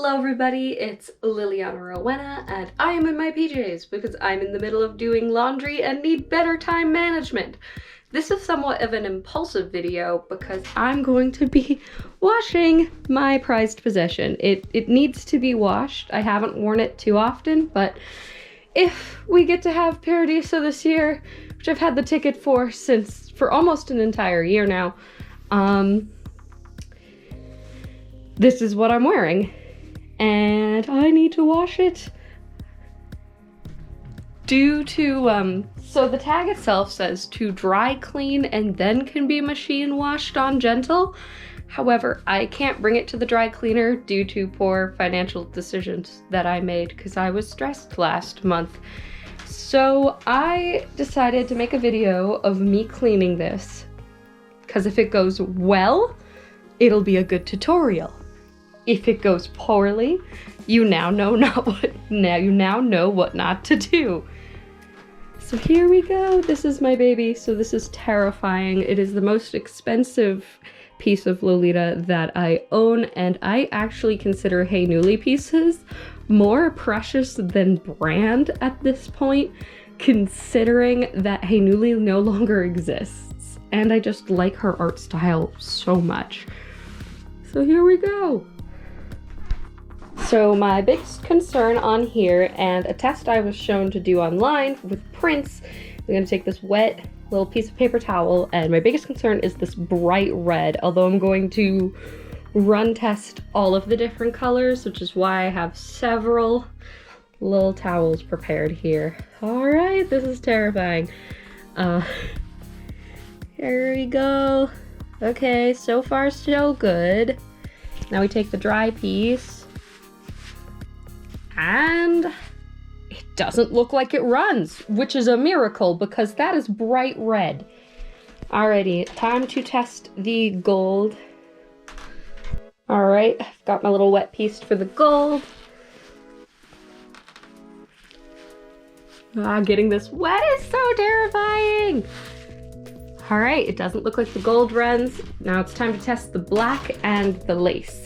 Hello everybody, it's Liliana Rowena and I am in my PJs because I'm in the middle of doing laundry and need better time management. This is somewhat of an impulsive video because I'm going to be washing my prized possession. It needs to be washed. I haven't worn it too often, but if we get to have Paradiso this year, which I've had the ticket for for almost an entire year now, this is what I'm wearing. And I need to wash it due to, so the tag itself says to dry clean and then can be machine washed on gentle. However, I can't bring it to the dry cleaner due to poor financial decisions that I made because I was stressed last month. So I decided to make a video of me cleaning this because if it goes well, it'll be a good tutorial. If it goes poorly, you now know what not to do. So here we go. This is my baby. So this is terrifying. It is the most expensive piece of Lolita that I own, and I actually consider Hey Newly pieces more precious than brand at this point, considering that Hey Newly no longer exists. And I just like her art style so much. So here we go. So my biggest concern on here, and a test I was shown to do online with prints, I'm going to take this wet little piece of paper towel, and my biggest concern is this bright red, although I'm going to run test all of the different colors, which is why I have several little towels prepared here. Alright, this is terrifying. Here we go. Okay, so far so good. Now we take the dry piece. And it doesn't look like it runs, which is a miracle because that is bright red. Alrighty, time to test the gold. Alright, I've got my little wet piece for the gold. Getting this wet is so terrifying. Alright, it doesn't look like the gold runs. Now it's time to test the black and the lace.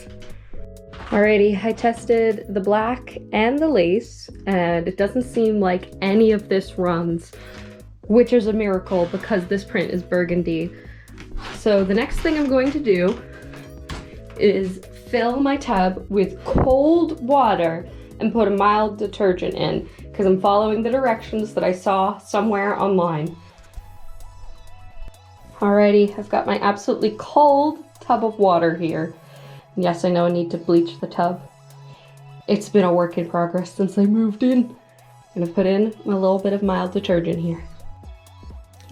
Alrighty, I tested the black and the lace, and it doesn't seem like any of this runs, which is a miracle because this print is burgundy. So the next thing I'm going to do is fill my tub with cold water and put a mild detergent in because I'm following the directions that I saw somewhere online. Alrighty, I've got my absolutely cold tub of water here. Yes, I know I need to bleach the tub. It's been a work in progress since I moved in. I'm gonna put in a little bit of mild detergent here.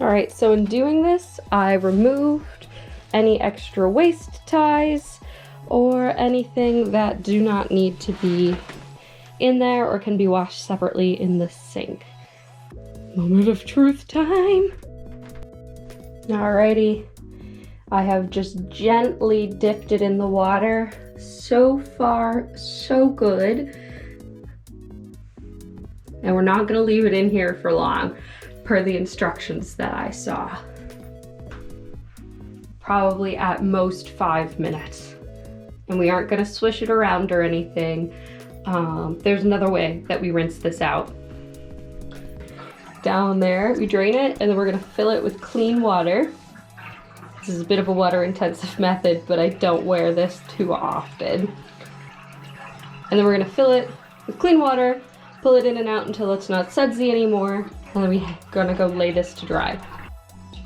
Alright, so in doing this, I removed any extra waist ties or anything that do not need to be in there or can be washed separately in the sink. Moment of truth time! Alrighty. I have just gently dipped it in the water. So far, so good. And we're not gonna leave it in here for long, per the instructions that I saw. Probably at most 5 minutes. And we aren't gonna swish it around or anything. There's another way that we rinse this out. Down there, we drain it, and then we're gonna fill it with clean water. This is a bit of a water-intensive method, but I don't wear this too often. And then we're gonna fill it with clean water, pull it in and out until it's not sudsy anymore, and then we're gonna go lay this to dry.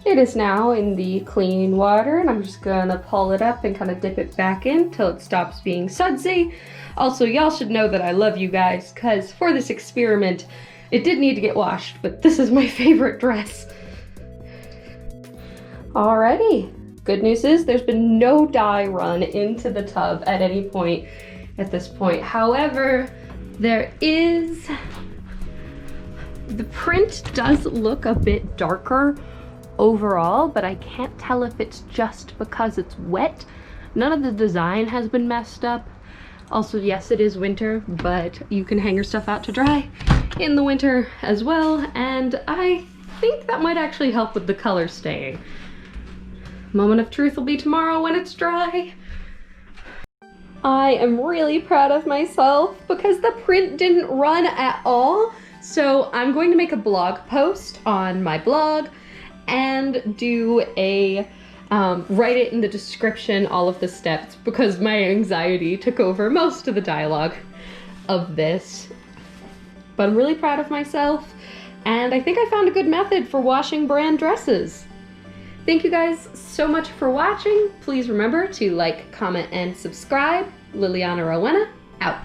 It is now in the clean water, and I'm just gonna pull it up and kind of dip it back in till it stops being sudsy. Also, y'all should know that I love you guys, because for this experiment, it did need to get washed, but this is my favorite dress. Alrighty, good news is there's been no dye run into the tub at any point at this point. However, the print does look a bit darker overall, but I can't tell if it's just because it's wet. None of the design has been messed up. Also, yes, it is winter, but you can hang your stuff out to dry in the winter as well, and I think that might actually help with the color staying. Moment of truth will be tomorrow when it's dry. I am really proud of myself because the print didn't run at all. So I'm going to make a blog post on my blog and do a write it in the description, all of the steps, because my anxiety took over most of the dialogue of this. But I'm really proud of myself, and I think I found a good method for washing brand dresses. Thank you guys so much for watching. Please remember to like, comment, and subscribe. Liliana Rowena, out.